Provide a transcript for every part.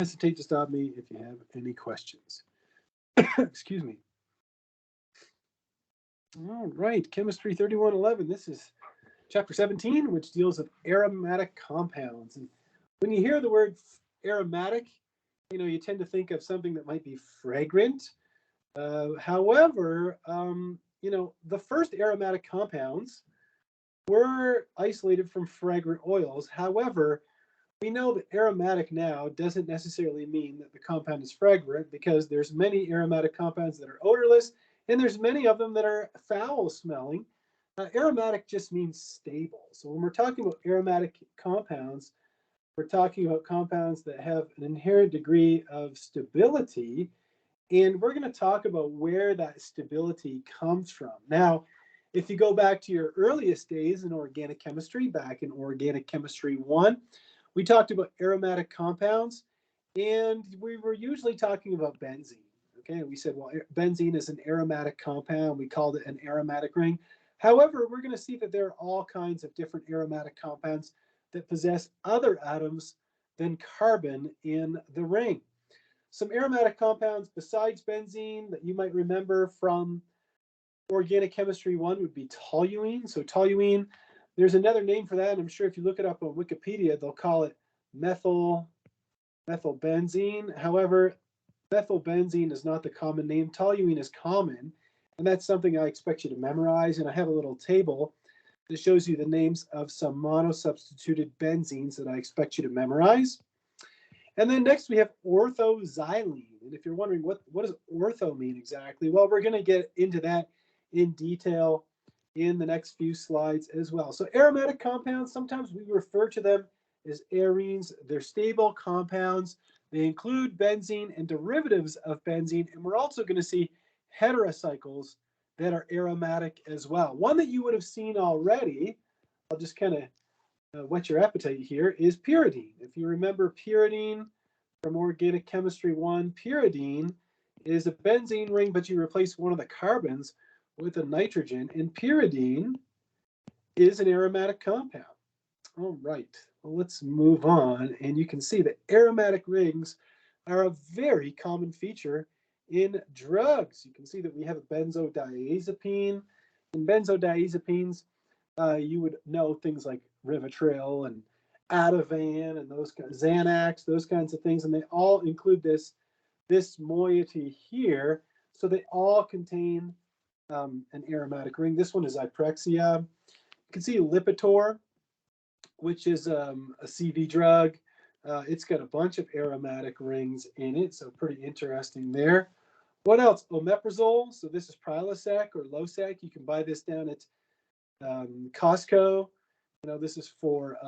hesitate to stop me if you have any questions. Excuse me. All right, Chemistry 3111. This is Chapter 17, which deals with aromatic compounds. And when you hear the word aromatic, you tend to think of something that might be fragrant. However, the first aromatic compounds were isolated from fragrant oils. However, we know that aromatic now doesn't necessarily mean that the compound is fragrant, because there's many aromatic compounds that are odorless, and there's many of them that are foul smelling. Aromatic just means stable. So when we're talking about aromatic compounds, we're talking about compounds that have an inherent degree of stability, and we're going to talk about where that stability comes from. Now, if you go back to your earliest days in organic chemistry, back in Organic Chemistry 1, we talked about aromatic compounds, and we were usually talking about benzene. Okay, we said, well, benzene is an aromatic compound. We called it an aromatic ring. However, we're going to see that there are all kinds of different aromatic compounds that possess other atoms than carbon in the ring. Some aromatic compounds besides benzene that you might remember from Organic Chemistry 1 would be toluene. So toluene, there's another name for that, and I'm sure if you look it up on Wikipedia, they'll call it methylbenzene. However, methylbenzene is not the common name. Toluene is common, and that's something I expect you to memorize. And I have a little table that shows you the names of some monosubstituted benzenes that I expect you to memorize. And then next we have orthoxylene. And if you're wondering what does ortho mean exactly, well, we're going to get into that in detail in the next few slides as well. So aromatic compounds, sometimes we refer to them as arenes. They're stable compounds. They include benzene and derivatives of benzene. And we're also going to see heterocycles that are aromatic as well. One that you would have seen already, I'll just kind of whet your appetite here, is pyridine. If you remember pyridine from Organic Chemistry 1, pyridine is a benzene ring, but you replace one of the carbons with a nitrogen, and pyridine is an aromatic compound. All right, well, let's move on, and you can see that aromatic rings are a very common feature in drugs. You can see that we have a benzodiazepine. In benzodiazepines, you would know things like Rivotril and Ativan and those kinds, Xanax, those kinds of things, and they all include this moiety here. So they all contain an aromatic ring. This one is Iprexia. You can see Lipitor, which is a CV drug. It's got a bunch of aromatic rings in it, so pretty interesting there. What else? Omeprazole. So this is Prilosec or Losec. You can buy this down at Costco. This is for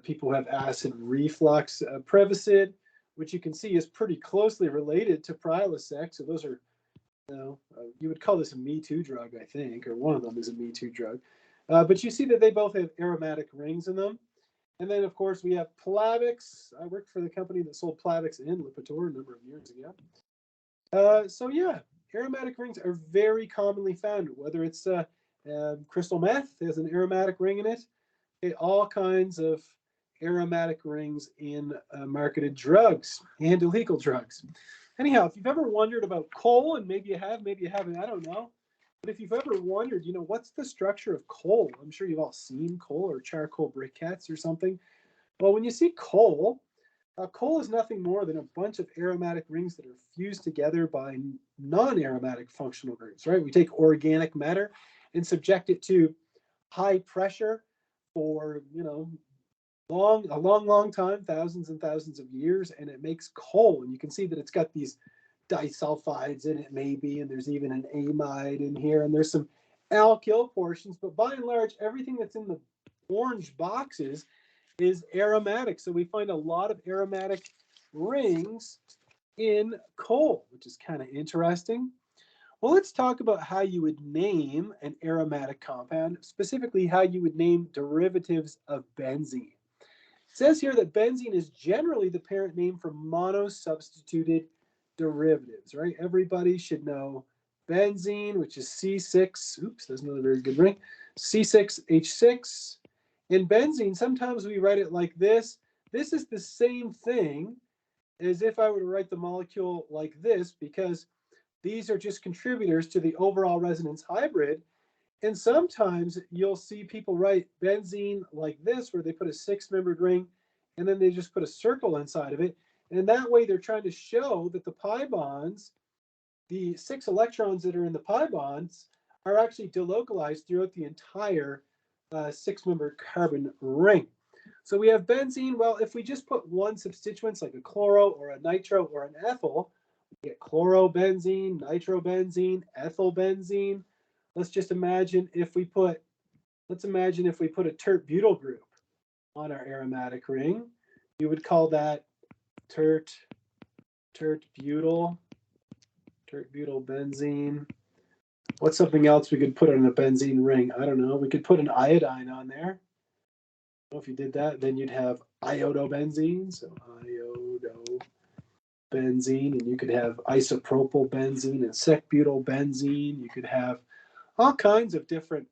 people who have acid reflux. Prevacid, which you can see is pretty closely related to Prilosec. So those are, you would call this a Me Too drug, I think, or one of them is a Me Too drug. But you see that they both have aromatic rings in them. And then, of course, we have Plavix. I worked for the company that sold Plavix and Lipitor a number of years ago. So yeah, aromatic rings are very commonly found, whether it's crystal meth has an aromatic ring in it. All kinds of aromatic rings in marketed drugs and illegal drugs. Anyhow, if you've ever wondered about coal, and maybe you have, maybe you haven't, I don't know. But if you've ever wondered, what's the structure of coal? I'm sure you've all seen coal or charcoal briquettes or something. Well, when you see coal, coal is nothing more than a bunch of aromatic rings that are fused together by non-aromatic functional groups, right? We take organic matter and subject it to high pressure for, a long time, thousands and thousands of years, and it makes coal. And you can see that it's got these disulfides in it, maybe, and there's even an amide in here, and there's some alkyl portions, but by and large, everything that's in the orange boxes is aromatic. So we find a lot of aromatic rings in coal, which is kind of interesting. Well, let's talk about how you would name an aromatic compound, specifically how you would name derivatives of benzene. It says here that benzene is generally the parent name for monosubstituted derivatives, right? Everybody should know benzene, which is C6, oops, that's not a very good ring, C6H6. In benzene, sometimes we write it like this. This is the same thing as if I were to write the molecule like this, because these are just contributors to the overall resonance hybrid. And sometimes you'll see people write benzene like this, where they put a 6-membered ring and then they just put a circle inside of it. And that way they're trying to show that the pi bonds, the 6 electrons that are in the pi bonds, are actually delocalized throughout the entire 6-membered carbon ring. So we have benzene. Well, if we just put one substituent, like a chloro or a nitro or an ethyl, we get chlorobenzene, nitrobenzene, ethylbenzene. Let's just imagine if we put, let's imagine if we put a tert-butyl group on our aromatic ring. You would call that tert-butyl benzene. What's something else we could put on a benzene ring? I don't know. We could put an iodine on there. Well, if you did that, then you'd have iodobenzene. So iodobenzene, and you could have isopropyl benzene and sec-butyl benzene. You could have all kinds of different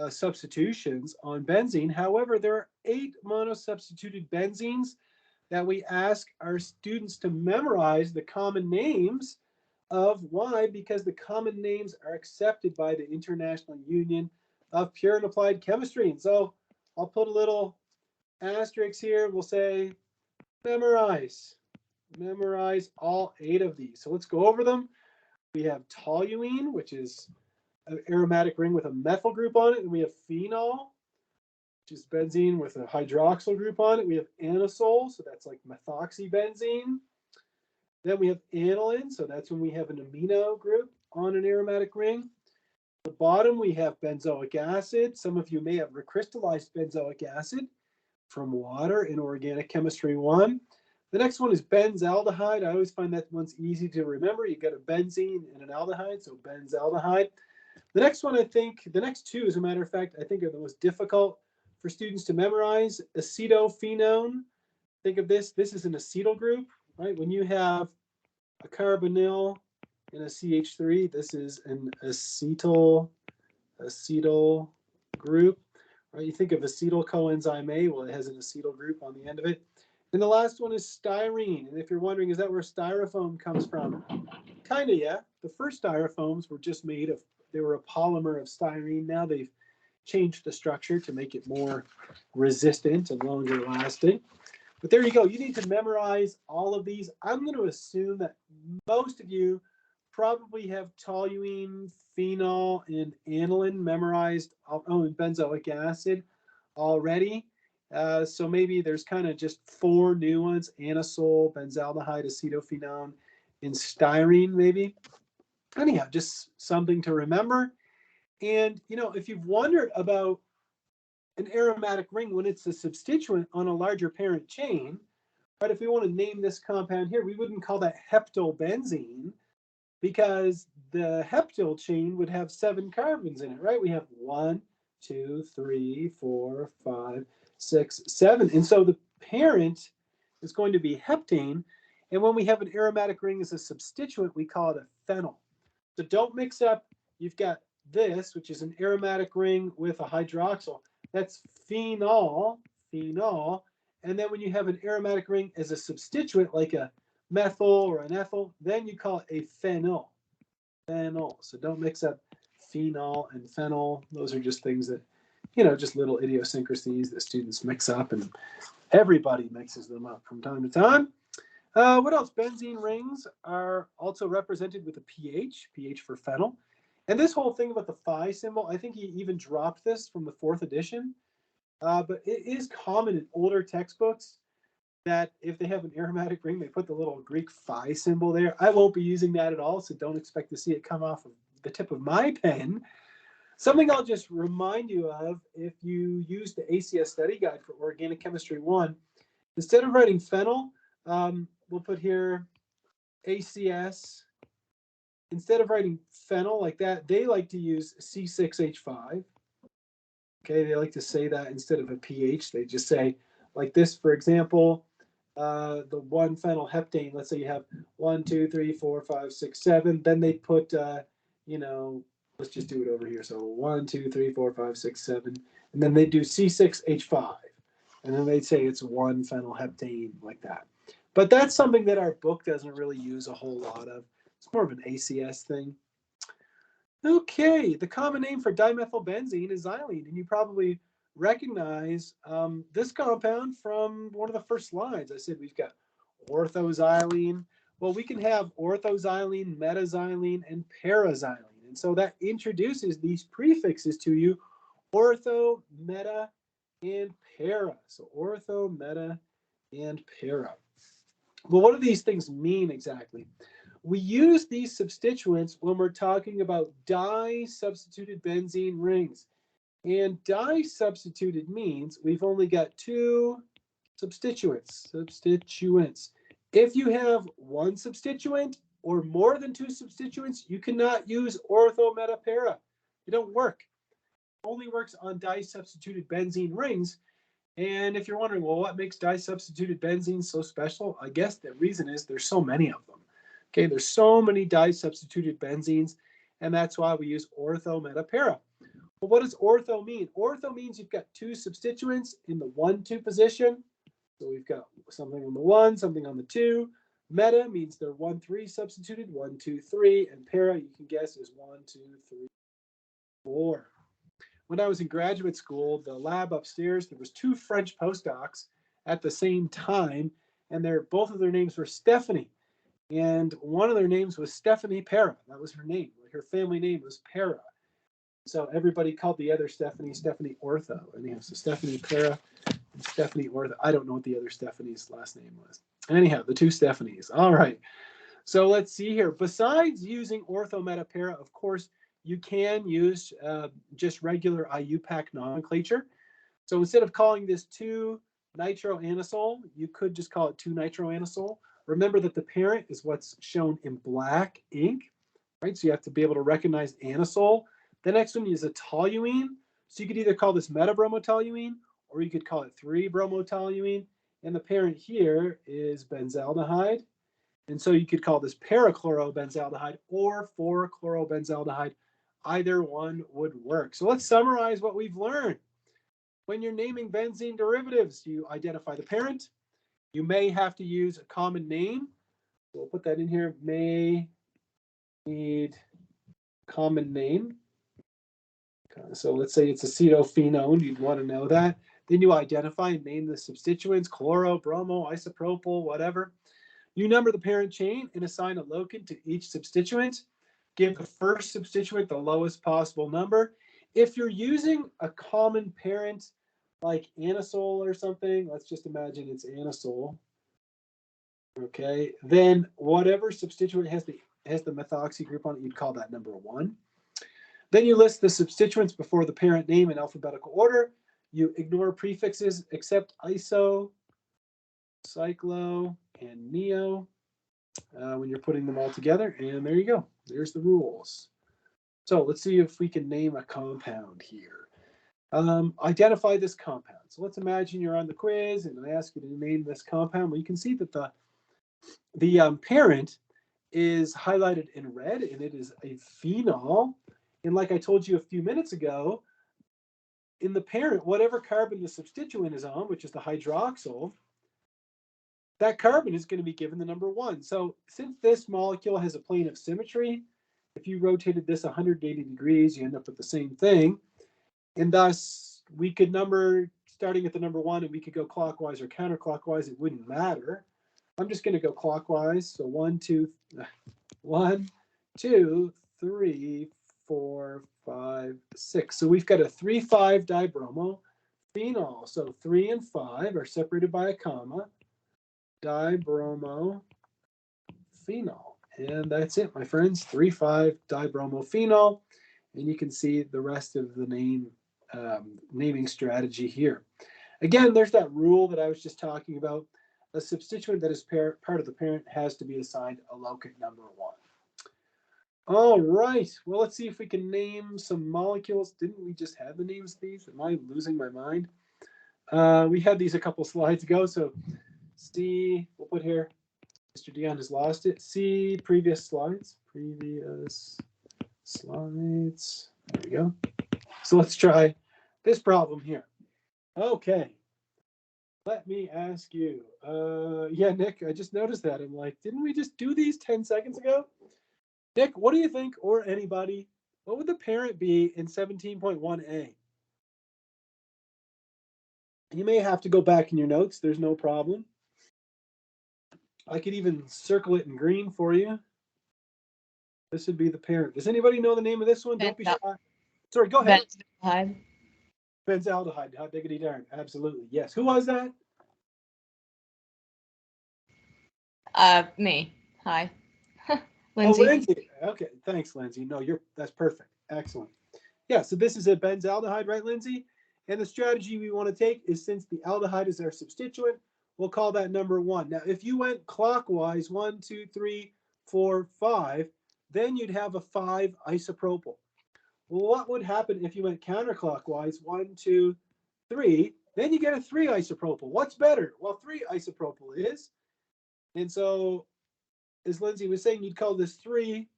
substitutions on benzene. However, there are 8 monosubstituted benzenes that we ask our students to memorize the common names of. Why? Because the common names are accepted by the International Union of Pure and Applied Chemistry. And so I'll put a little asterisk here. We'll say memorize all 8 of these. So let's go over them. We have toluene, which is an aromatic ring with a methyl group on it. And we have phenol, which is benzene with a hydroxyl group on it. We have anisole, so that's like methoxybenzene. Then we have aniline, so that's when we have an amino group on an aromatic ring. At the bottom, we have benzoic acid. Some of you may have recrystallized benzoic acid from water in Organic Chemistry 1. The next one is benzaldehyde. I always find that one's easy to remember. You got a benzene and an aldehyde, so benzaldehyde. The next one, I think, the next 2, as a matter of fact, I think are the most difficult for students to memorize. Acetophenone. Think of this. This is an acetyl group, right? When you have a carbonyl and a CH3, this is an acetyl group, right? You think of acetyl coenzyme A, well, it has an acetyl group on the end of it. And the last one is styrene. And if you're wondering, is that where styrofoam comes from? Kind of, yeah. The first styrofoams were just made of, they were a polymer of styrene. Now they've changed the structure to make it more resistant and longer lasting. But there you go. You need to memorize all of these. I'm going to assume that most of you probably have toluene, phenol, and aniline memorized, and benzoic acid already. So maybe there's kind of just 4 new ones: anisole, benzaldehyde, acetophenone, and styrene maybe. Anyhow, just something to remember. And, you know, if you've wondered about an aromatic ring when it's a substituent on a larger parent chain, right? If we want to name this compound here, we wouldn't call that heptobenzene, because the heptyl chain would have 7 carbons in it, right? We have 1, 2, 3, 4, 5, 6, 7. And so the parent is going to be heptane. And when we have an aromatic ring as a substituent, we call it a phenyl. So don't mix up, you've got this, which is an aromatic ring with a hydroxyl. That's phenol. And then when you have an aromatic ring as a substituent, like a methyl or an ethyl, then you call it a phenyl. So don't mix up phenol and phenyl. Those are just things that, you know, just little idiosyncrasies that students mix up, and everybody mixes them up from time to time. What else? Benzene rings are also represented with a pH for phenyl. And this whole thing about the phi symbol, I think he even dropped this from the 4th edition. But it is common in older textbooks that if they have an aromatic ring, they put the little Greek phi symbol there. I won't be using that at all, so don't expect to see it come off of the tip of my pen. Something I'll just remind you of, if you use the ACS study guide for Organic Chemistry 1, instead of writing phenyl, we'll put here ACS. Instead of writing phenyl like that, they like to use C6H5. Okay, they like to say that instead of a pH. They just say, like this, for example, the 1-phenyl heptane. Let's say you have 1, 2, 3, 4, 5, 6, 7. Then they put, you know, let's just do it over here. So 1, 2, 3, 4, 5, 6, 7. And then they do C6H5. And then they'd say it's 1-phenyl heptane, like that. But that's something that our book doesn't really use a whole lot of. It's more of an ACS thing. Okay, the common name for dimethylbenzene is xylene, and you probably recognize this compound from one of the first slides. I said we've got orthoxylene. Well, we can have orthoxylene, metaxylene, and paraxylene. And so that introduces these prefixes to you, ortho, meta, and para. So ortho, meta, and para. Well, what do these things mean exactly? We use these substituents when we're talking about di-substituted benzene rings. And di-substituted means we've only got two substituents. If you have one substituent or more than two substituents, you cannot use ortho-meta-para. It don't work. It only works on di-substituted benzene rings. And if you're wondering, well, what makes di-substituted benzene so special? I guess the reason is there's so many of them. Okay, there's so many di-substituted benzenes, and that's why we use ortho-meta-para. Well, what does ortho mean? Ortho means you've got two substituents in the 1,2 position. So we've got something on the 1, something on the 2. Meta means they're 1,3 substituted, 1, 2, 3, and para, you can guess, is 1, 2, 3, 4. When I was in graduate school, the lab upstairs, there was 2 French postdocs at the same time, and both of their names were Stephanie. And one of their names was Stephanie Para. That was her name. Her family name was Para. So everybody called the other Stephanie Ortho. Anyhow, so Stephanie Para and Stephanie Ortho. I don't know what the other Stephanie's last name was. Anyhow, the 2 Stephanies. All right. So let's see here. Besides using ortho-meta-para, of course, you can use just regular Iupac nomenclature. So instead of calling this 2-nitroanisole, you could just call it 2-nitroanisole. Remember that the parent is what's shown in black ink, right? So you have to be able to recognize anisole. The next one is a toluene. So you could either call this metabromotoluene or you could call it 3-bromotoluene. And the parent here is benzaldehyde. And so you could call this parachlorobenzaldehyde or 4-chlorobenzaldehyde. Either one would work. So let's summarize what we've learned. When you're naming benzene derivatives, you identify the parent. You may have to use a common name. We'll put that in here. May need common name. So let's say it's acetophenone. You'd want to know that. Then you identify and name the substituents, chloro, bromo, isopropyl, whatever. You number the parent chain and assign a locant to each substituent. Give the first substituent the lowest possible number. If you're using a common parent like anisole or something, let's just imagine it's anisole. Okay, then whatever substituent has the methoxy group on it, you'd call that number 1. Then you list the substituents before the parent name in alphabetical order. You ignore prefixes except iso, cyclo, and neo when you're putting them all together. And there you go. There's the rules. So let's see if we can name a compound here. Identify this compound. So let's imagine you're on the quiz and I ask you to name this compound. Well, you can see that the parent is highlighted in red, and it is a phenol. And like I told you a few minutes ago, in the parent, whatever carbon the substituent is on, which is the hydroxyl, that carbon is going to be given the number 1. So since this molecule has a plane of symmetry, if you rotated this 180 degrees, you end up with the same thing. And thus, we could number starting at the number 1, and we could go clockwise or counterclockwise. It wouldn't matter. I'm just going to go clockwise. So 1, 2, 3, 4, 5, 6. So we've got a 3,5-dibromo phenol. So 3 and 5 are separated by a comma. Dibromo phenol. And that's it, my friends. 3,5-dibromo phenol. And you can see the rest of the naming strategy here. Again, there's that rule that I was just talking about. A substituent that is part of the parent has to be assigned a locant number 1. All right. Well, let's see if we can name some molecules. Didn't we just have the names of these? Am I losing my mind? We had these a couple slides ago. So C, we'll put here. Mr. Dion has lost it. C, previous slides. Previous slides. There we go. So let's try this problem here. Okay. Let me ask you. Yeah, Nick, I just noticed that. I'm like, didn't we just do these 10 seconds ago? Nick, what do you think, or anybody, what would the parent be in 17.1a? You may have to go back in your notes. There's no problem. I could even circle it in green for you. This would be the parent. Does anybody know the name of this one? Don't be shy. Sorry, go ahead. Benzaldehyde. Benzaldehyde. Hot diggity darn. Absolutely. Yes. Who was that? Me. Hi. Lindsay. Lindsay. Oh, Lindsay. Okay. Thanks, Lindsay. No, that's perfect. Excellent. Yeah, so this is a benzaldehyde, right, Lindsay? And the strategy we want to take is, since the aldehyde is our substituent, we'll call that number 1. Now, if you went clockwise, 1, 2, 3, 4, 5, then you'd have a 5 isopropyl. Well, what would happen if you went counterclockwise, 1, 2, 3? Then you get a 3 isopropyl. What's better? Well, 3 isopropyl is. And so, as Lindsay was saying, you'd call this 3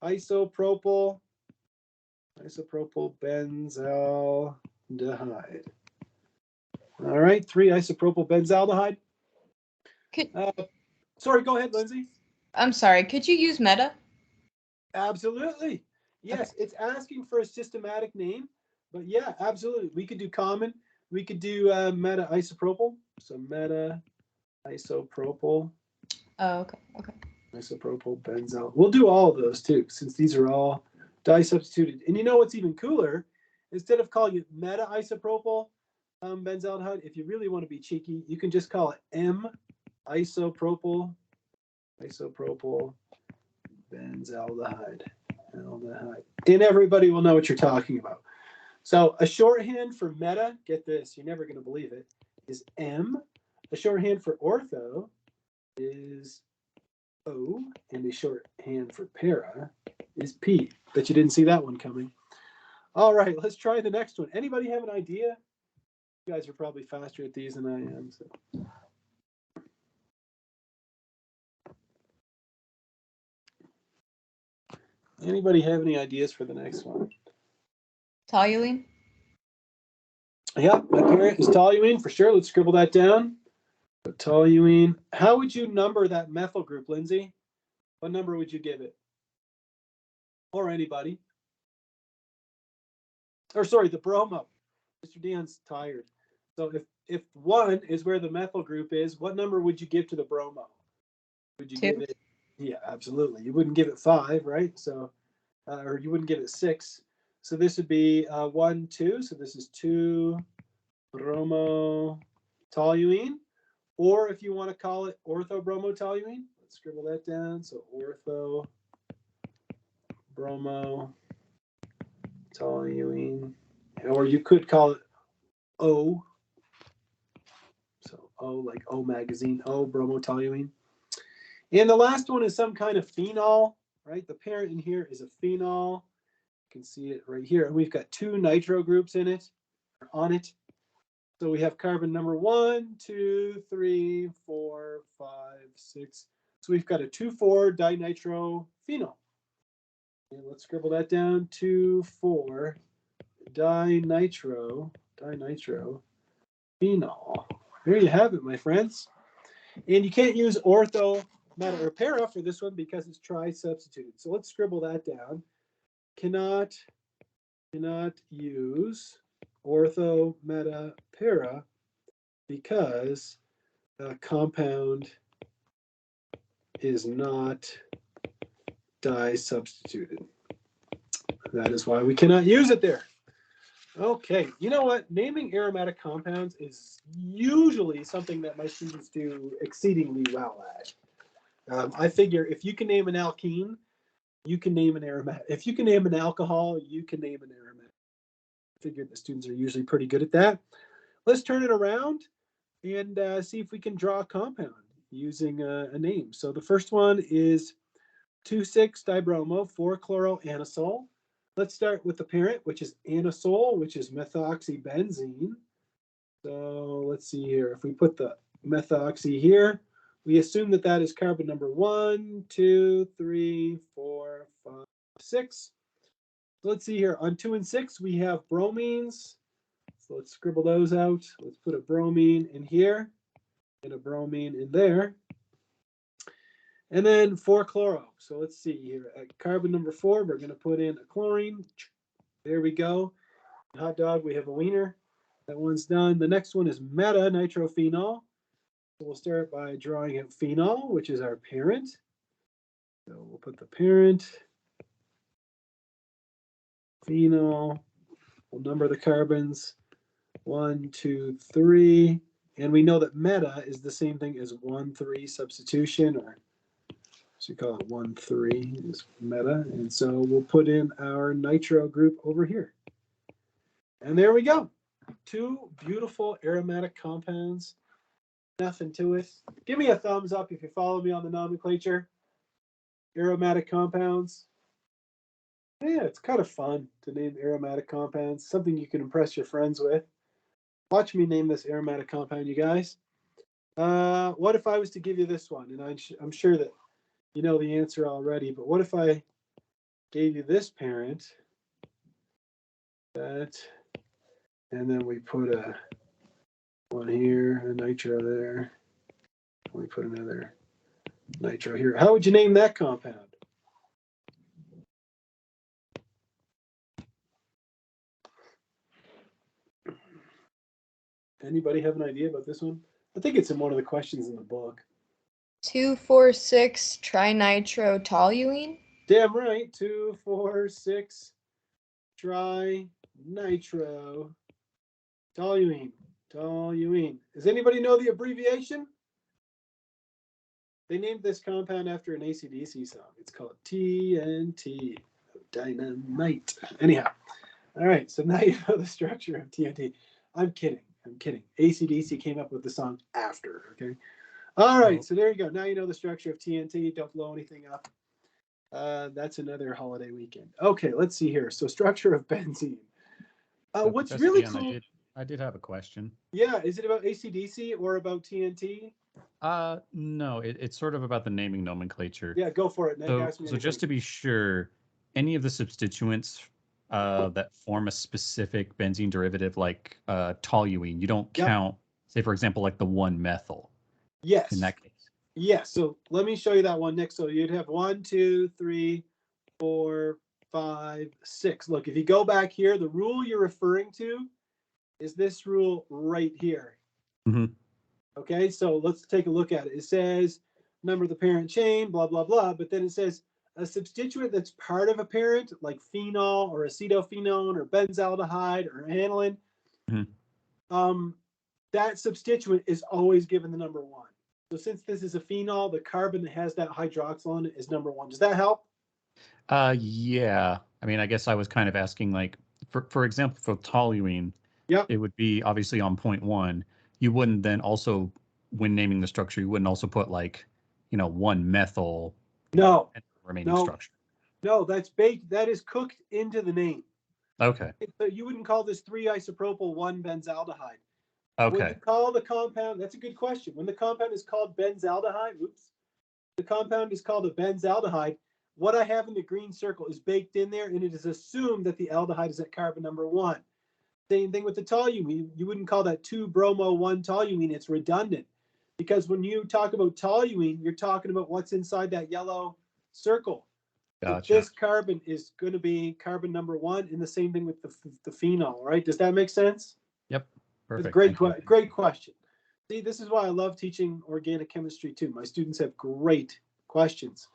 isopropyl benzaldehyde. All right, 3 isopropyl benzaldehyde. Sorry, go ahead, Lindsay. I'm sorry, could you use meta? Absolutely. Yes, okay. It's asking for a systematic name, but yeah, absolutely. We could do common. We could do meta isopropyl. So meta isopropyl. Oh, okay. Isopropyl benzyl. We'll do all of those too, since these are all disubstituted. And you know what's even cooler? Instead of calling it meta isopropyl benzaldehyde, if you really want to be cheeky, you can just call it M isopropyl benzaldehyde. And everybody will know what you're talking about. So a shorthand for meta, get this, you're never going to believe it, is M. A shorthand for ortho is O, and a shorthand for para is P. Bet you didn't see that one coming. All right, let's try the next one. Anybody have an idea? You guys are probably faster at these than I am. So. Anybody have any ideas for the next one? Toluene? Yeah, my parent is toluene for sure. Let's scribble that down. So toluene. How would you number that methyl group, Lindsay? What number would you give it? Or anybody? Or sorry, the bromo. Mr. Dion's tired. So if 1 is where the methyl group is, what number would you give to the bromo? Would you 2. give it? Yeah, absolutely. You wouldn't give it 5, right? So, or you wouldn't give it 6. So this would be 1, 2. So this is 2 bromo toluene. Or if you want to call it ortho-bromo-toluene, let's scribble that down. So ortho-bromo-toluene. Or you could call it O. So O, like O magazine, O bromotoluene. And the last one is some kind of phenol, right? The parent in here is a phenol. You can see it right here. And we've got 2 nitro groups in it, on it. So we have carbon number 1, 2, 3, 4, 5, 6. So we've got a 2,4-dinitrophenol. And let's scribble that down. 2,4-dinitrophenol. There you have it, my friends. And you can't use ortho, meta, or para for this one because it's tri-substituted. So let's scribble that down. Cannot use ortho, meta, para because the compound is not di-substituted. That is why we cannot use it there. Okay, you know what? Naming aromatic compounds is usually something that my students do exceedingly well at. I figure if you can name an alkene, you can name an aromatic. If you can name an alcohol, you can name an aromatic. I figure the students are usually pretty good at that. Let's turn it around and see if we can draw a compound using a name. So the first one is 2,6-dibromo 4-chloroanisole. Let's start with the parent, which is anisole, which is methoxybenzene. So let's see here. If we put the methoxy here, we assume that that is carbon number 1, 2, 3, 4, 5, 6. So let's see here. On 2 and 6, we have bromines, So let's scribble those out. Let's put a bromine in here and a bromine in there. And then 4-chloro. So let's see here. At carbon number 4, we're going to put in a chlorine. There we go. Hot dog, we have a wiener. That one's done. The next one is meta-nitrophenol. So we'll start by drawing out phenol, which is our parent. So we'll put the parent, phenol. We'll number the carbons. 1, 2, 3. And we know that meta is the same thing as 1,3 substitution, or so you call it 1,3 is meta. And so we'll put in our nitro group over here. And there we go. 2 beautiful aromatic compounds. Nothing to it. Give me a thumbs up if you follow me on the nomenclature. Aromatic compounds. Yeah, it's kind of fun to name aromatic compounds. Something you can impress your friends with. Watch me name this aromatic compound, you guys. What if I was to give you this one? And I'm sure that you know the answer already, but what if I gave you this parent, that, and then we put a one here, a nitro there, we put another nitro here. How would you name that compound? Anybody have an idea about this one? I think it's in one of the questions in the book. 2,4,6 trinitrotoluene. Damn right. 2,4,6 trinitro toluene. Toluene. Does anybody know the abbreviation? They named this compound after an AC/DC song. It's called TNT, dynamite. Anyhow, all right. So now you know the structure of TNT. I'm kidding. AC/DC came up with the song after. Okay. All right. So there you go. Now you know the structure of TNT. Don't blow anything up. That's another holiday weekend. Okay. Let's see here. So structure of benzene. What's Professor really Ian, cool? I did have a question. Yeah. Is it about AC/DC or about TNT? No, it's sort of about the naming nomenclature. Yeah. Go for it. Nick, ask me So just to be sure, any of the substituents that form a specific benzene derivative like toluene, you don't count, say, for example, like the 1-methyl. Yes. In that case. Yes. So let me show you that one, Nick. So you'd have 1, 2, 3, 4, 5, 6. Look, if you go back here, the rule you're referring to is this rule right here. Mm-hmm. Okay, so let's take a look at it. It says number the parent chain, blah, blah, blah. But then it says a substituent that's part of a parent, like phenol or acetophenone or benzaldehyde or aniline, that substituent is always given the number 1. So since this is a phenol, the carbon that has that hydroxyl on it is number 1. Does that help? Yeah. I mean, I guess I was kind of asking, like, for example, for toluene, it would be obviously on point 1. You wouldn't then also, when naming the structure, you wouldn't also put, like, 1-methyl. No. Remaining structure. No, that's baked. That is cooked into the name. Okay. So you wouldn't call this 3-isopropyl 1-benzaldehyde. Okay. When you call the compound, that's a good question. When the compound is called benzaldehyde, the compound is called a benzaldehyde. What I have in the green circle is baked in there, and it is assumed that the aldehyde is at carbon number 1. Same thing with the toluene. You wouldn't call that 2-bromo-1-toluene. It's redundant. Because when you talk about toluene, you're talking about what's inside that yellow circle. Gotcha. This carbon is going to be carbon number 1, and the same thing with the phenol, right? Does that make sense? Yep. Perfect. Great question. See, this is why I love teaching organic chemistry too. My students have great questions.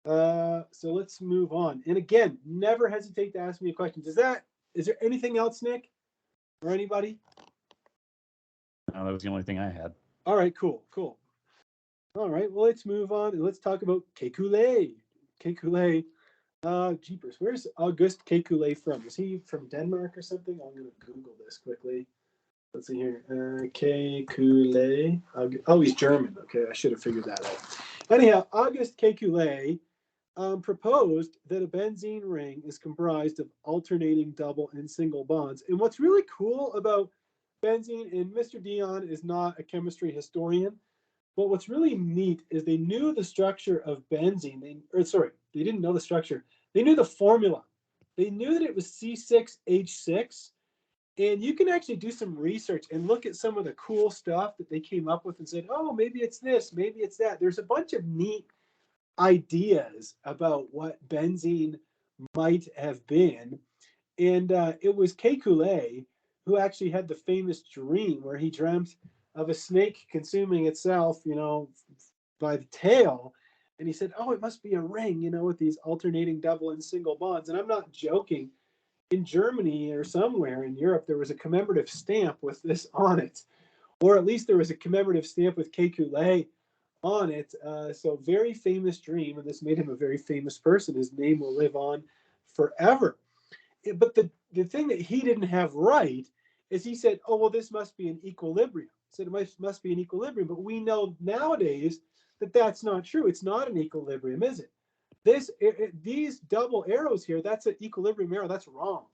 So let's move on. And again, never hesitate to ask me a question. Is there anything else, Nick, or anybody? No, that was the only thing I had. All right, cool. All right, well, let's move on and let's talk about Kekulé. Jeepers, where's Auguste Kekulé from? Is he from Denmark or something? I'm going to Google this quickly. Let's see here. Kekulé. Oh, he's German. Okay, I should have figured that out. Anyhow, Auguste Kekulé proposed that a benzene ring is comprised of alternating double and single bonds. And what's really cool about benzene, and Mr. Dion is not a chemistry historian, but what's really neat is they knew the structure of benzene. They didn't know the structure. They knew the formula. They knew that it was C6H6. And you can actually do some research and look at some of the cool stuff that they came up with and said, oh, maybe it's this, maybe it's that. There's a bunch of neat ideas about what benzene might have been. And it was Kekulé who actually had the famous dream where he dreamt of a snake consuming itself, by the tail. And he said, oh, it must be a ring, with these alternating double and single bonds. And I'm not joking. In Germany or somewhere in Europe, there was a commemorative stamp with this on it, or at least there was a commemorative stamp with Kekulé on it. So very famous dream, and this made him a very famous person. His name will live on forever. But the thing that he didn't have right is he said, oh, well, this must be an equilibrium. He said it must be an equilibrium. But we know nowadays that that's not true. It's not an equilibrium, is it? These double arrows here, that's an equilibrium arrow. That's wrong.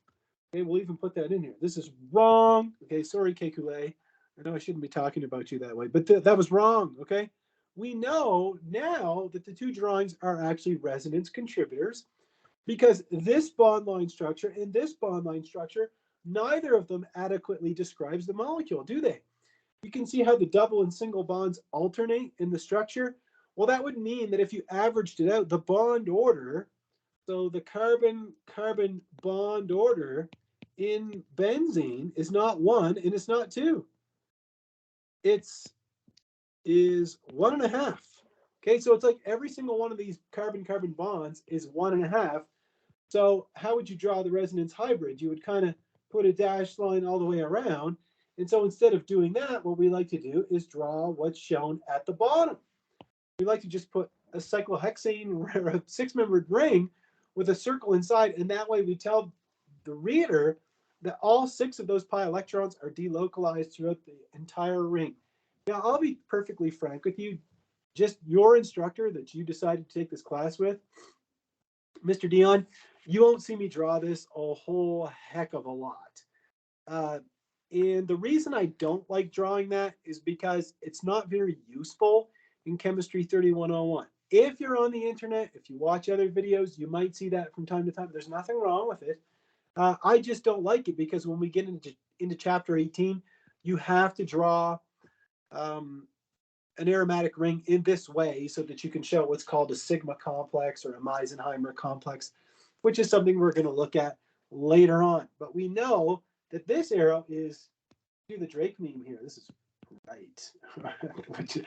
Okay, we'll even put that in here. This is wrong. Okay, sorry, Kekulé. I know I shouldn't be talking about you that way, but that was wrong, okay? We know now that the two drawings are actually resonance contributors because this bond line structure and this bond line structure, neither of them adequately describes the molecule, do they? You can see how the double and single bonds alternate in the structure. Well, that would mean that if you averaged it out, the bond order, so the carbon-carbon bond order in benzene is not 1 and it's not 2. It's 1.5. Okay, so it's like every single one of these carbon-carbon bonds is 1.5. So how would you draw the resonance hybrid? You would kind of put a dashed line all the way around. And so instead of doing that, what we like to do is draw what's shown at the bottom. We like to just put a cyclohexane or a 6-membered ring with a circle inside, and that way we tell the reader that all 6 of those pi electrons are delocalized throughout the entire ring. Now, I'll be perfectly frank with you. Just your instructor that you decided to take this class with, Mr. Dion, you won't see me draw this a whole heck of a lot. And the reason I don't like drawing that is because it's not very useful in Chemistry 3101. If you're on the internet, if you watch other videos, you might see that from time to time. There's nothing wrong with it. I just don't like it because when we get into chapter 18, you have to draw an aromatic ring in this way so that you can show what's called a sigma complex or a Meisenheimer complex, which is something we're going to look at later on. But we know that this arrow is, do the Drake meme here. This is right. Which,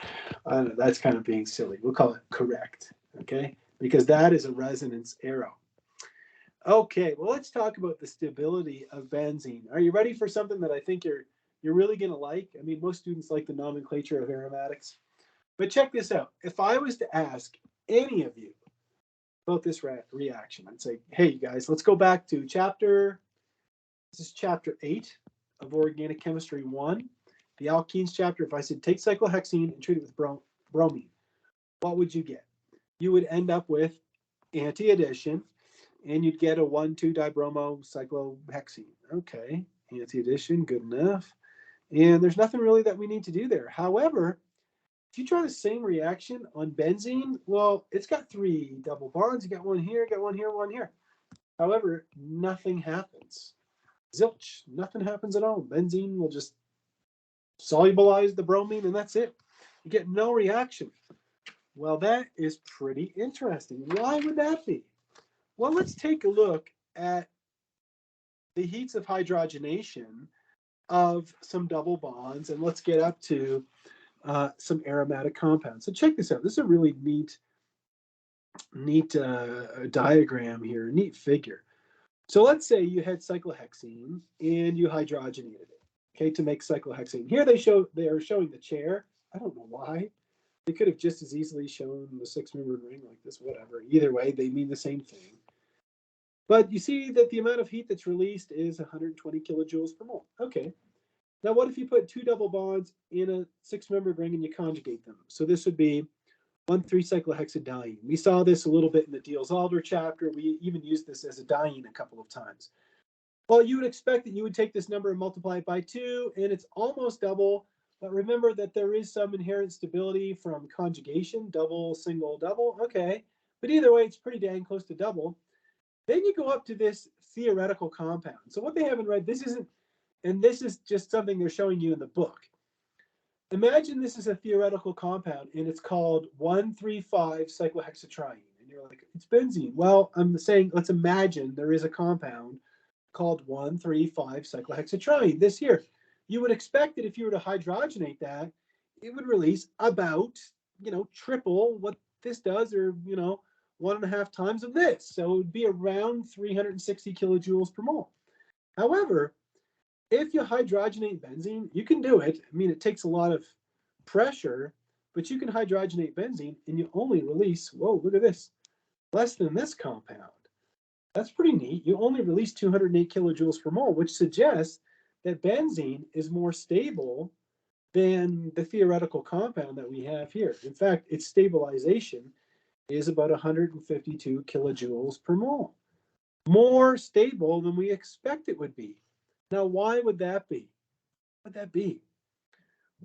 I don't know, that's kind of being silly. We'll call it correct, okay? Because that is a resonance arrow. Okay, well, let's talk about the stability of benzene. Are you ready for something that I think you're really going to like? I mean, most students like the nomenclature of aromatics. But check this out. If I was to ask any of you about this reaction, I'd say, hey, you guys, let's go back to this is chapter 8 of Organic Chemistry 1. The alkenes chapter, if I said take cyclohexene and treat it with bromine, what would you get? You would end up with anti-addition, and you'd get a 1,2-dibromo cyclohexene. Okay, anti-addition, good enough. And there's nothing really that we need to do there. However, if you try the same reaction on benzene, well, it's got 3 double bonds. You got one here, got one here, one here. However, nothing happens. Zilch, nothing happens at all. Benzene will just solubilize the bromine, and that's it. You get no reaction. Well, that is pretty interesting. Why would that be? Well, let's take a look at the heats of hydrogenation of some double bonds, and let's get up to some aromatic compounds. So check this out. This is a really neat diagram here, neat figure. So let's say you had cyclohexene and you hydrogenated it, okay, to make cyclohexene. Here they are showing the chair. I don't know why. They could have just as easily shown the 6-membered ring like this, whatever. Either way, they mean the same thing. But you see that the amount of heat that's released is 120 kilojoules per mole. Okay. Now, what if you put 2 double bonds in a 6-membered ring and you conjugate them? So this would be 1,3-cyclohexadiene. We saw this a little bit in the Diels-Alder chapter. We even used this as a diene a couple of times. Well, you would expect that you would take this number and multiply it by 2, and it's almost double. But remember that there is some inherent stability from conjugation, double, single, double. Okay, but either way, it's pretty dang close to double. Then you go up to this theoretical compound. So what they haven't read, this isn't And this is just something they're showing you in the book. Imagine this is a theoretical compound and it's called 1,3,5-cyclohexatriene. And you're like, it's benzene. Well, I'm saying, let's imagine there is a compound called 1,3,5-cyclohexatriene. This here, you would expect that if you were to hydrogenate that, it would release about, triple what this does, or, 1.5 times of this. So it would be around 360 kilojoules per mole. However, if you hydrogenate benzene, you can do it. I mean, it takes a lot of pressure, but you can hydrogenate benzene and you only release, whoa, look at this, less than this compound. That's pretty neat. You only release 208 kilojoules per mole, which suggests that benzene is more stable than the theoretical compound that we have here. In fact, its stabilization is about 152 kilojoules per mole. More stable than we expect it would be. Now, why would that be? What would that be?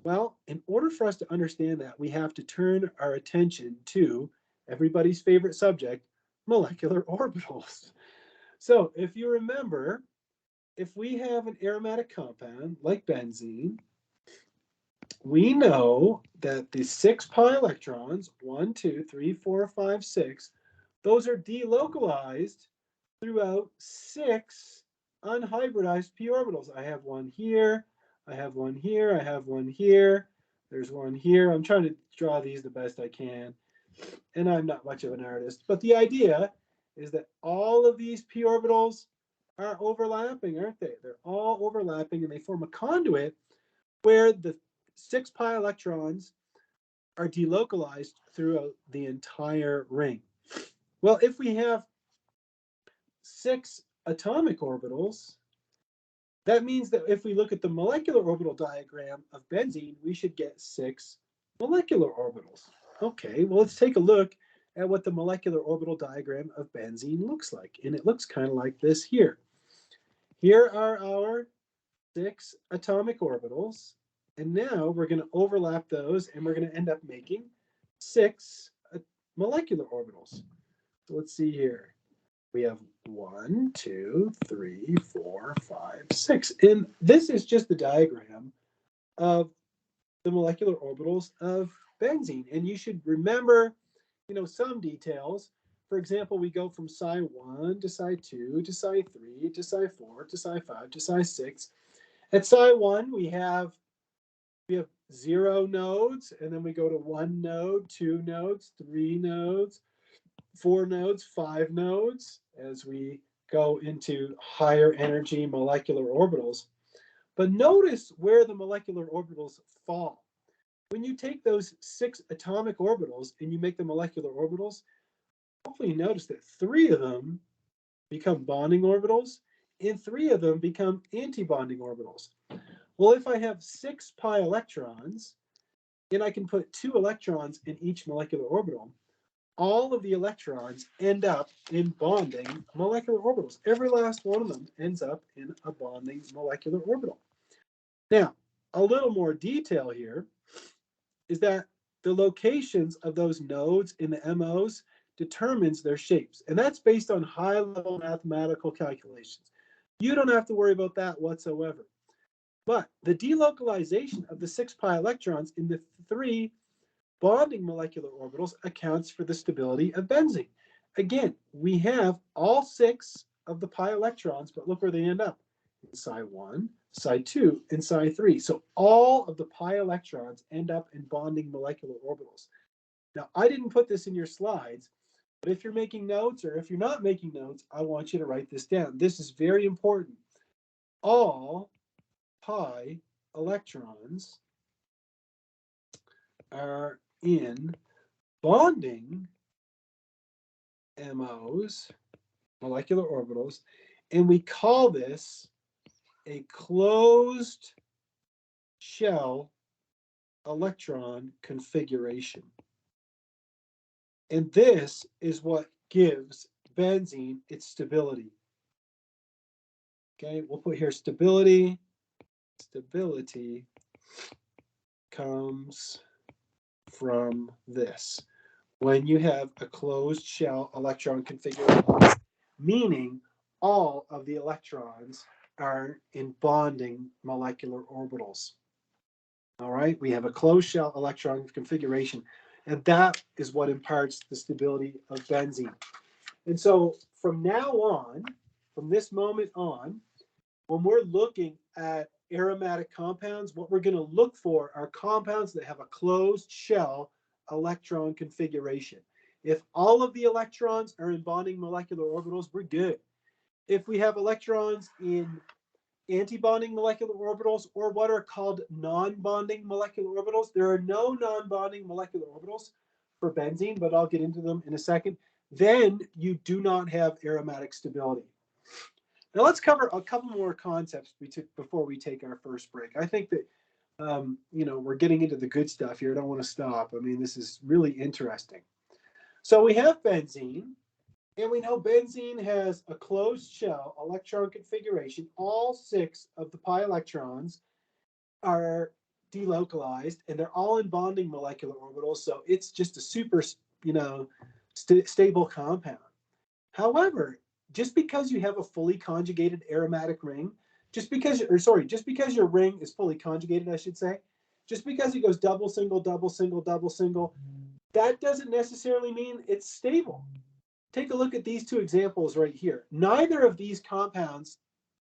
Well, in order for us to understand that, we have to turn our attention to everybody's favorite subject, molecular orbitals. So if you remember, if we have an aromatic compound like benzene, we know that the 6 pi electrons, 1, 2, 3, 4, 5, 6, those are delocalized throughout 6 unhybridized p orbitals. I have one here, I have one here, I have one here, there's one here. I'm trying to draw these the best I can, and I'm not much of an artist, but the idea is that all of these p orbitals are overlapping, aren't they? They're all overlapping, and they form a conduit where the 6 pi electrons are delocalized throughout the entire ring. Well, if we have 6 atomic orbitals, that means that if we look at the molecular orbital diagram of benzene, we should get 6 molecular orbitals. Okay, well, let's take a look at what the molecular orbital diagram of benzene looks like. And it looks kind of like this here. Here are our 6 atomic orbitals. And now we're going to overlap those, and we're going to end up making 6 molecular orbitals. So let's see here. We have 1, 2, 3, 4, 5, 6. And this is just the diagram of the molecular orbitals of benzene. And you should remember, some details. For example, we go from psi 1 to psi 2 to psi 3 to psi 4 to psi 5 to psi 6. At psi 1, we have 0 nodes, and then we go to 1 node, 2 nodes, 3 nodes, 4 nodes, 5 nodes, as we go into higher energy molecular orbitals. But notice where the molecular orbitals fall. When you take those 6 atomic orbitals and you make the molecular orbitals, hopefully you notice that 3 of them become bonding orbitals and 3 of them become antibonding orbitals. Well, if I have 6 pi electrons and I can put 2 electrons in each molecular orbital, all of the electrons end up in bonding molecular orbitals. Every last one of them ends up in a bonding molecular orbital. Now, a little more detail here is that the locations of those nodes in the MOs determines their shapes. And that's based on high-level mathematical calculations. You don't have to worry about that whatsoever. But the delocalization of the 6 pi electrons in the 3 bonding molecular orbitals accounts for the stability of benzene. Again, we have all 6 of the pi electrons, but look where they end up. In psi 1, psi 2, and psi 3. So all of the pi electrons end up in bonding molecular orbitals. Now, I didn't put this in your slides, but if you're making notes or if you're not making notes, I want you to write this down. This is very important. All pi electrons are in bonding MOs, molecular orbitals, and we call this a closed shell electron configuration. And this is what gives benzene its stability. Okay, we'll put here stability. Stability comes from this. When you have a closed shell electron configuration, meaning all of the electrons are in bonding molecular orbitals. All right, we have a closed shell electron configuration, and that is what imparts the stability of benzene. And so from now on, from this moment on, when we're looking at aromatic compounds, what we're going to look for are compounds that have a closed shell electron configuration. If all of the electrons are in bonding molecular orbitals, we're good. If we have electrons in antibonding molecular orbitals, or what are called non-bonding molecular orbitals, there are no non-bonding molecular orbitals for benzene, but I'll get into them in a second, then you do not have aromatic stability. Now let's cover a couple more concepts before we take our first break. I think that we're getting into the good stuff here. I don't want to stop. I mean, this is really interesting. So we have benzene, and we know benzene has a closed shell electron configuration. All 6 of the pi electrons are delocalized, and they're all in bonding molecular orbitals. So it's just a super, stable compound. However, just because you have a fully conjugated aromatic ring, just because your ring is fully conjugated, I should say, just because it goes double, single, double, single, double, single, that doesn't necessarily mean it's stable. Take a look at these 2 examples right here. Neither of these compounds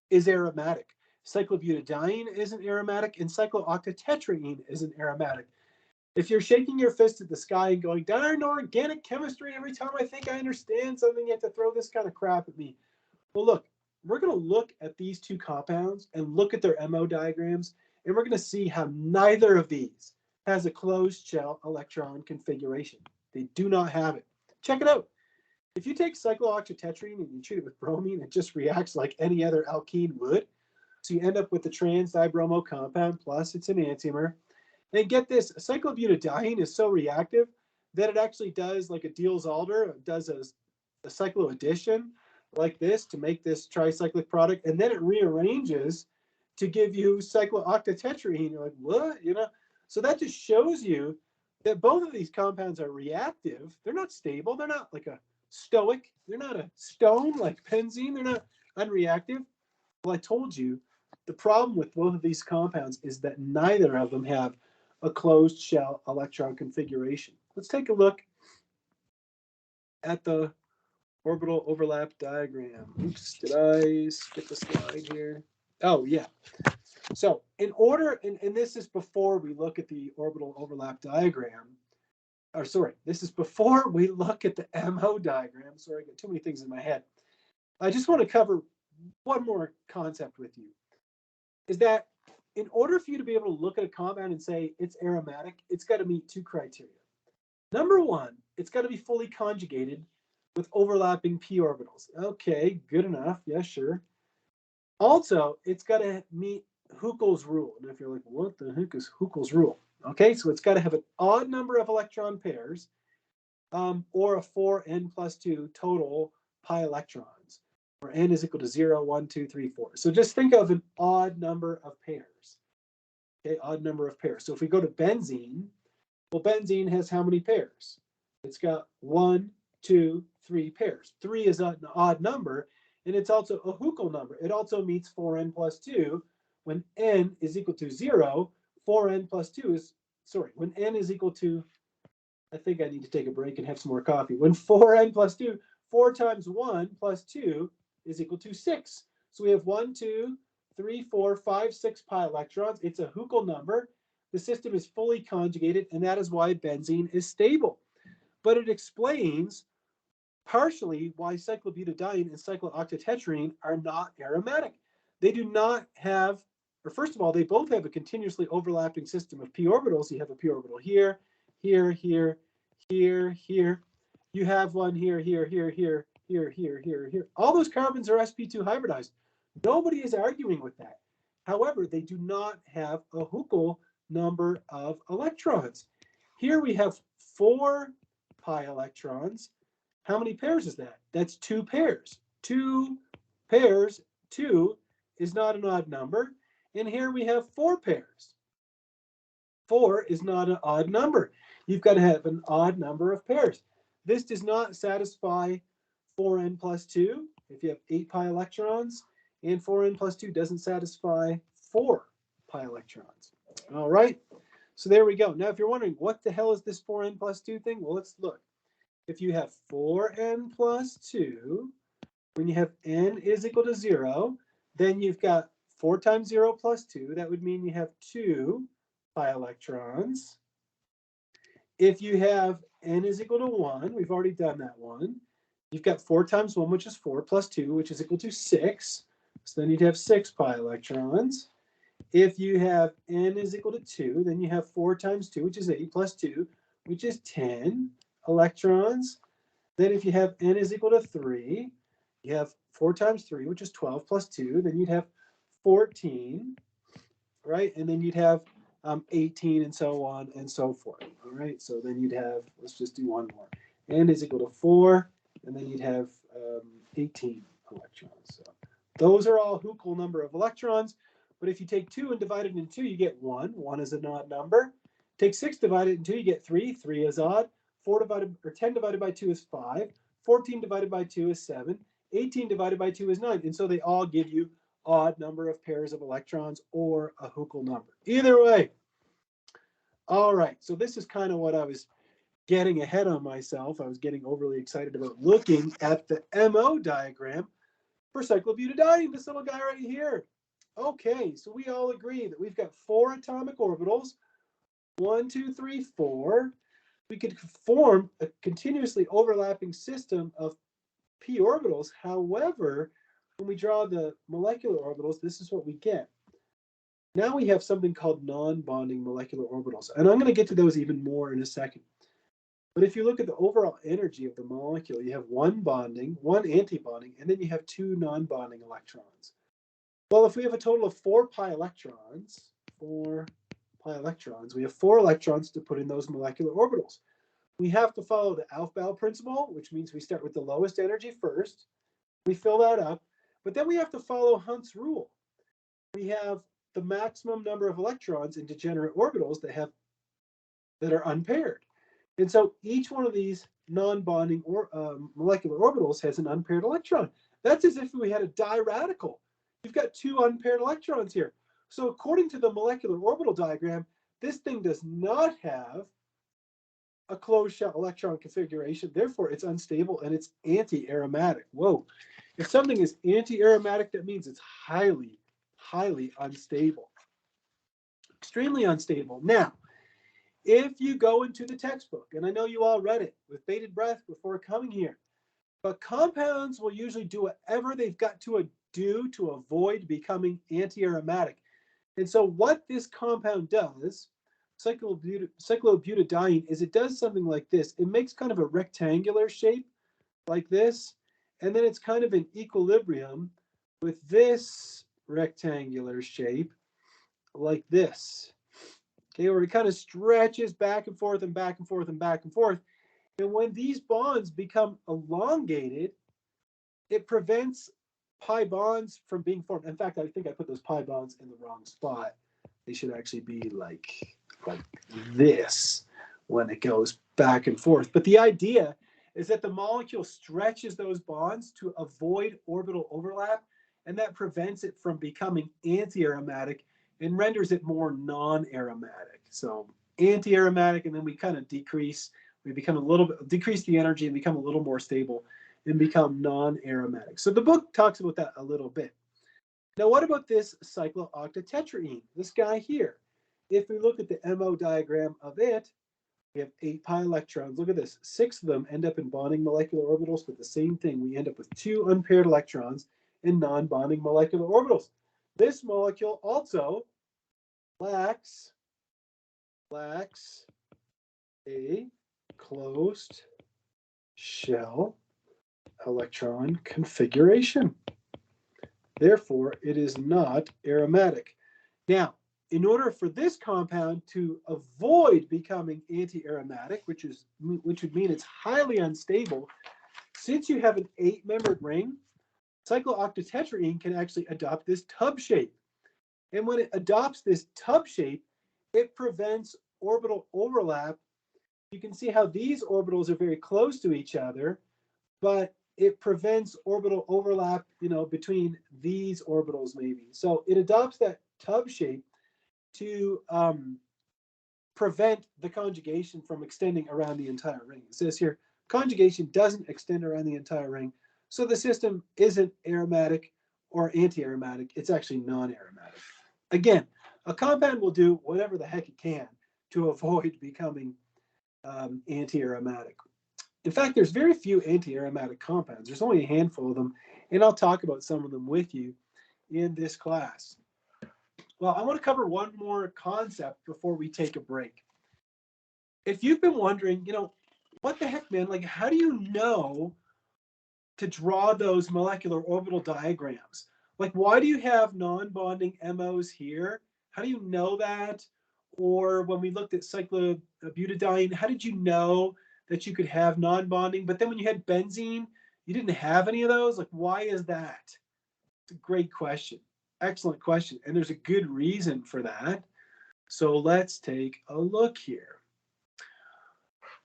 is aromatic. Cyclobutadiene isn't aromatic, and cyclooctatetraene isn't aromatic. If you're shaking your fist at the sky and going, darn organic chemistry, every time I think I understand something, you have to throw this kind of crap at me. Well, look, we're going to look at these 2 compounds and look at their MO diagrams, and we're going to see how neither of these has a closed shell electron configuration. They do not have it. Check it out. If you take cyclooctatetraene and you treat it with bromine, it just reacts like any other alkene would. So you end up with the trans Dibromo compound, plus it's an enantiomer. And get this, cyclobutadiene is so reactive that it actually does like a Diels-Alder, it does a cycloaddition like this to make this tricyclic product, and then it rearranges to give you cyclooctatetraene. You're like, what? So that just shows you that both of these compounds are reactive. They're not stable. They're not like a stoic. They're not a stone like benzene. They're not unreactive. Well, I told you, the problem with both of these compounds is that neither of them have a closed shell electron configuration. Let's take a look at the orbital overlap diagram. Oops, did I skip a slide here? Oh, yeah. So in order, and this is before we look at the orbital overlap diagram, or sorry, this is before we look at the MO diagram. Sorry, I got too many things in my head. I just want to cover one more concept with you, is that in order for you to be able to look at a compound and say it's aromatic, it's got to meet 2 criteria. Number 1, it's got to be fully conjugated with overlapping p orbitals. Okay, good enough. Yeah, sure. Also, it's got to meet Huckel's rule. And if you're like, what the heck is Huckel's rule? Okay, so it's got to have an odd number of electron pairs, or a 4n plus 2 total pi electrons, where n is equal to 0, 1, 2, 3, 4. So just think of an odd number of pairs. Okay, odd number of pairs. So if we go to benzene, well, benzene has how many pairs? It's got 1, 2, 3 pairs. 3 is an odd number, and it's also a Huckel number. It also meets 4n plus 2 when n is equal to 0. 4n plus 2 is, when n is equal to, I think I need to take a break and have some more coffee. When 4n plus 2, 4 times 1 plus 2 is equal to 6. So we have 1, 2, 3, 4, 5, 6 pi electrons. It's a Huckel number. The system is fully conjugated, and that is why benzene is stable. But it explains partially why cyclobutadiene and cyclooctatetraene are not aromatic. They do not have, or first of all, they both have a continuously overlapping system of p orbitals. You have a p orbital here, here, here, here, here. You have one here, here, here, here, here, here, here, here. All those carbons are sp2 hybridized. Nobody is arguing with that. However, they do not have a Huckel number of electrons. Here we have 4 pi electrons. How many pairs is that? That's 2 pairs. 2 pairs, 2 is not an odd number. And here we have 4 pairs. 4 is not an odd number. You've got to have an odd number of pairs. This does not satisfy 4n plus 2 if you have 8 pi electrons. And 4n plus 2 doesn't satisfy 4 pi electrons. All right, so there we go. Now, if you're wondering, what the hell is this 4n plus 2 thing? Well, let's look. If you have 4n plus 2, when you have n is equal to 0, then you've got 4 times 0 plus 2. That would mean you have 2 pi electrons. If you have n is equal to 1, we've already done that one. You've got 4 times 1, which is 4, plus 2, which is equal to 6. So then you'd have 6 pi electrons. If you have n is equal to 2, then you have 4 times 2, which is 8, plus 2, which is 10 electrons. Then if you have n is equal to 3, you have 4 times 3, which is 12, plus 2. Then you'd have 14, right? And then you'd have 18 and so on and so forth. All right, so then you'd have, let's just do one more. N is equal to 4, and then you'd have 18 electrons. So those are all Huckel number of electrons. But if you take 2 and divide it into 2, you get 1. 1 is an odd number. Take 6 divided into 2, you get 3. 3 is odd. 10 divided by 2 is 5. 14 divided by 2 is 7. 18 divided by 2 is 9. And so they all give you odd number of pairs of electrons or a Huckel number. Either way. All right, so this is kind of what I was getting ahead of myself. I was getting overly excited about looking at the MO diagram for cyclobutadiene, this little guy right here. Okay, so we all agree that we've got 4 atomic orbitals. 1, 2, 3, 4. We could form a continuously overlapping system of p orbitals. However, when we draw the molecular orbitals, this is what we get. Now we have something called non-bonding molecular orbitals. And I'm going to get to those even more in a second. But if you look at the overall energy of the molecule, you have 1 bonding, 1 anti-bonding, and then you have 2 non-bonding electrons. Well, if we have a total of 4 pi electrons, we have 4 electrons to put in those molecular orbitals. We have to follow the Aufbau principle, which means we start with the lowest energy first. We fill that up, but then we have to follow Hund's rule. We have the maximum number of electrons in degenerate orbitals that are unpaired. And so each one of these non-bonding molecular orbitals has an unpaired electron. That's as if we had a diradical. You've got 2 unpaired electrons here. So according to the molecular orbital diagram, this thing does not have a closed shell electron configuration. Therefore, it's unstable and it's anti-aromatic. Whoa. If something is anti-aromatic, that means it's highly, highly unstable. Extremely unstable. Now, if you go into the textbook, and I know you all read it with bated breath before coming here, but compounds will usually do whatever they've got to do to avoid becoming anti-aromatic. And so what this compound does, cyclobutadiene, is it does something like this. It makes kind of a rectangular shape like this, and then it's kind of in equilibrium with this rectangular shape like this. Okay, where it kind of stretches back and forth and back and forth and back and forth. And when these bonds become elongated, it prevents pi bonds from being formed. In fact, I think I put those pi bonds in the wrong spot. They should actually be like this when it goes back and forth. But the idea is that the molecule stretches those bonds to avoid orbital overlap, and that prevents it from becoming anti-aromatic and renders it more non-aromatic. So anti-aromatic, and then we kind of decrease. We become a little bit, decrease the energy and become a little more stable and become non-aromatic. So the book talks about that a little bit. Now, what about this cyclooctatetraene, this guy here? If we look at the MO diagram of it, we have 8 pi electrons. Look at this. 6 of them end up in bonding molecular orbitals with the same thing. We end up with 2 unpaired electrons in non-bonding molecular orbitals. This molecule also lacks a closed shell electron configuration. Therefore, it is not aromatic. Now, in order for this compound to avoid becoming anti-aromatic, which would mean it's highly unstable, since you have an 8-membered ring, cyclooctatetraene can actually adopt this tub shape. And when it adopts this tub shape, it prevents orbital overlap. You can see how these orbitals are very close to each other, but it prevents orbital overlap, between these orbitals maybe. So it adopts that tub shape to prevent the conjugation from extending around the entire ring. It says here, conjugation doesn't extend around the entire ring. So the system isn't aromatic or anti-aromatic. It's actually non-aromatic. Again, a compound will do whatever the heck it can to avoid becoming anti-aromatic. In fact, there's very few anti-aromatic compounds. There's only a handful of them, and I'll talk about some of them with you in this class. Well, I want to cover one more concept before we take a break. If you've been wondering, what the heck, man, like, how do you know to draw those molecular orbital diagrams? Like, why do you have non-bonding MOs here? How do you know that? Or when we looked at cyclobutadiene, how did you know that you could have non-bonding? But then when you had benzene, you didn't have any of those? Like, why is that? It's a great question. Excellent question. And there's a good reason for that. So let's take a look here.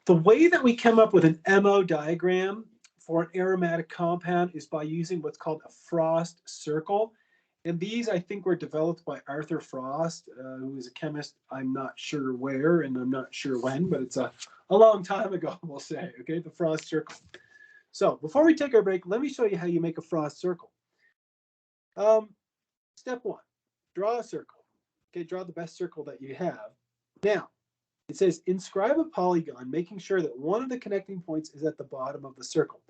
The way that we come up with an MO diagram for an aromatic compound is by using what's called a Frost circle. And these, I think, were developed by Arthur Frost, who is a chemist. I'm not sure where and I'm not sure when, but it's a long time ago, we'll say, okay, the Frost circle. So before we take our break, let me show you how you make a Frost circle. Step one, draw a circle. Okay, draw the best circle that you have. Now, it says inscribe a polygon, making sure that one of the connecting points is at the bottom of the circle.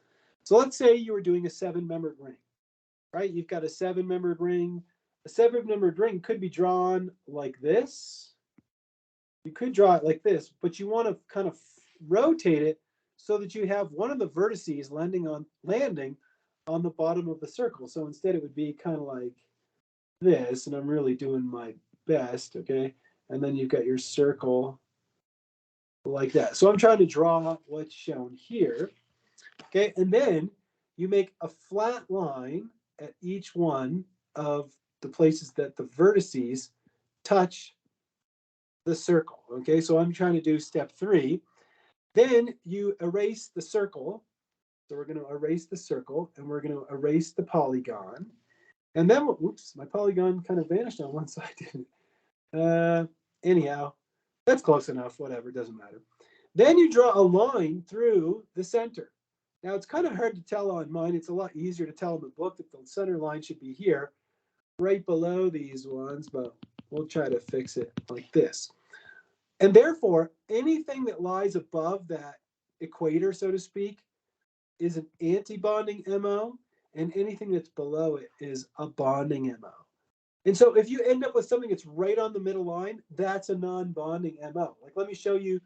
So let's say you were doing a 7-membered ring, right? You've got a 7-membered ring. A 7-membered ring could be drawn like this. You could draw it like this, but you want to kind of rotate it so that you have one of the vertices landing on the bottom of the circle. So instead it would be kind of like this, and I'm really doing my best, okay? And then you've got your circle like that. So I'm trying to draw what's shown here, okay? And then you make a flat line at each one of the places that the vertices touch the circle, okay? So I'm trying to do step 3. Then you erase the circle. So we're going to erase the circle, and we're going to erase the polygon. And then, oops, my polygon kind of vanished on one side, didn't it? Anyhow, that's close enough, whatever, doesn't matter. Then you draw a line through the center. Now, it's kind of hard to tell on mine. It's a lot easier to tell in the book that the center line should be here, right below these ones, but we'll try to fix it like this. And therefore, anything that lies above that equator, so to speak, is an anti-bonding MO, and anything that's below it is a bonding MO. And so if you end up with something that's right on the middle line, that's a non-bonding MO. Like, let me show you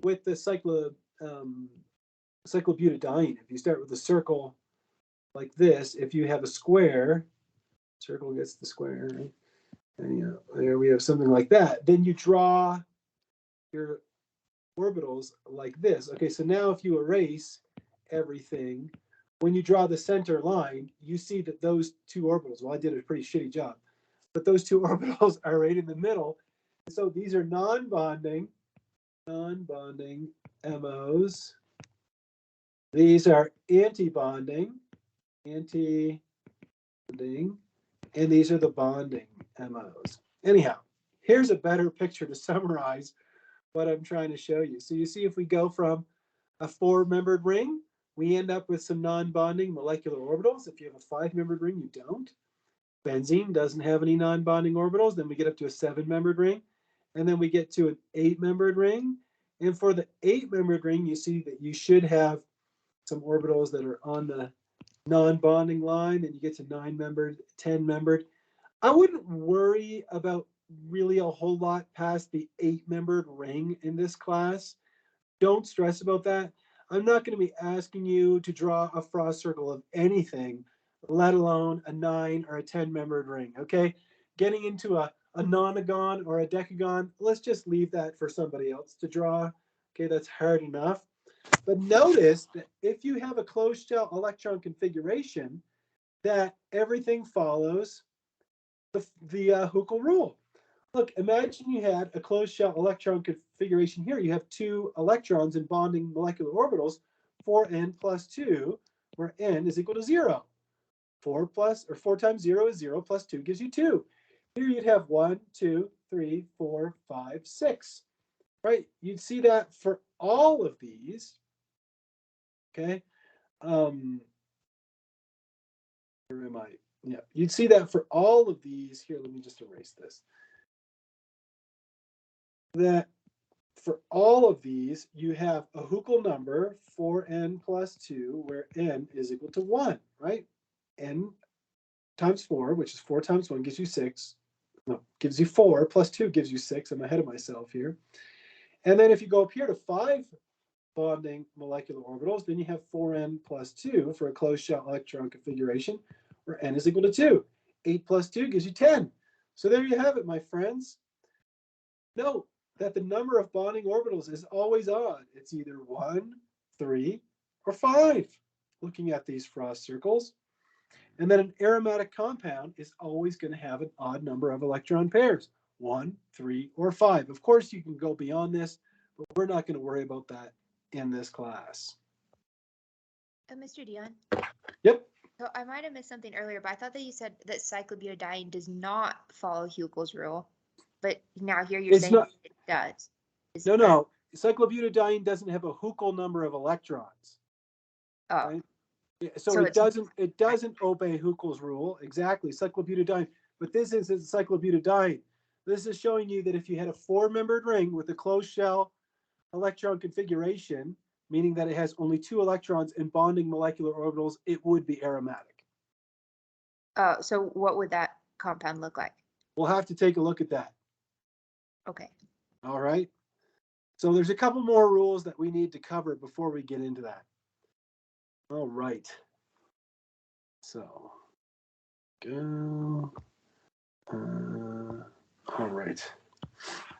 with the cyclobutadiene. If you start with a circle like this, if you have a square, circle gets the square, right? And there we have something like that. Then you draw your orbitals like this. Okay, so now if you erase everything, when you draw the center line, you see that those two orbitals, well, I did a pretty shitty job, but those two orbitals are right in the middle. So these are non-bonding MOs. These are anti-bonding, and these are the bonding MOs. Anyhow, here's a better picture to summarize what I'm trying to show you. So you see, if we go from a 4-membered ring, we end up with some non-bonding molecular orbitals. If you have a 5-membered ring, you don't. Benzene doesn't have any non-bonding orbitals. Then we get up to a 7-membered ring, and then we get to an 8-membered ring. And for the 8-membered ring, you see that you should have some orbitals that are on the non-bonding line, and you get to 9-membered, 10-membered. I wouldn't worry about really a whole lot past the 8-membered ring in this class. Don't stress about that. I'm not going to be asking you to draw a Frost circle of anything, let alone a 9 or a 10-membered ring, okay? Getting into a nonagon or a decagon, let's just leave that for somebody else to draw. Okay, that's hard enough. But notice that if you have a closed shell electron configuration, that everything follows the Huckel rule. Look, imagine you had a closed shell electron configuration here. You have 2 electrons in bonding molecular orbitals, 4n plus 2. where n is equal to 0. 4 times 0 is 0, plus 2 gives you 2. Here you'd have 1, 2, 3, 4, 5, 6. Right? You'd see that for all of these. Okay. Where am I? Yeah, you'd see that for all of these. Here, let me just erase this. That for all of these, you have a Huckel number, 4n plus 2, where n is equal to 1, right? N times 4, which is 4 times 1, gives you 6. No, gives you 4, plus 2 gives you 6. I'm ahead of myself here. And then if you go up here to 5 bonding molecular orbitals, then you have 4n plus 2 for a closed shell electron configuration, where n is equal to 2. 8 plus 2 gives you 10. So there you have it, my friends. Note that the number of bonding orbitals is always odd. It's either 1, 3, or 5, looking at these frost circles. And then an aromatic compound is always going to have an odd number of electron pairs, 1, 3, or 5. Of course, you can go beyond this, but we're not going to worry about that in this class. Mr. Dion? Yep. So I might have missed something earlier, but I thought that you said that cyclobutadiene does not follow Huckel's rule. But now here you're saying it does. No. Cyclobutadiene doesn't have a Huckel number of electrons. Oh. Right? So it doesn't obey Huckel's rule. Exactly. Cyclobutadiene. But this isn't cyclobutadiene. This is showing you that if you had a 4-membered ring with a closed shell electron configuration, meaning that it has only 2 electrons in bonding molecular orbitals, it would be aromatic. Oh, so what would that compound look like? We'll have to take a look at that. Okay. All right. So there's a couple more rules that we need to cover before we get into that. All right. So go. All right.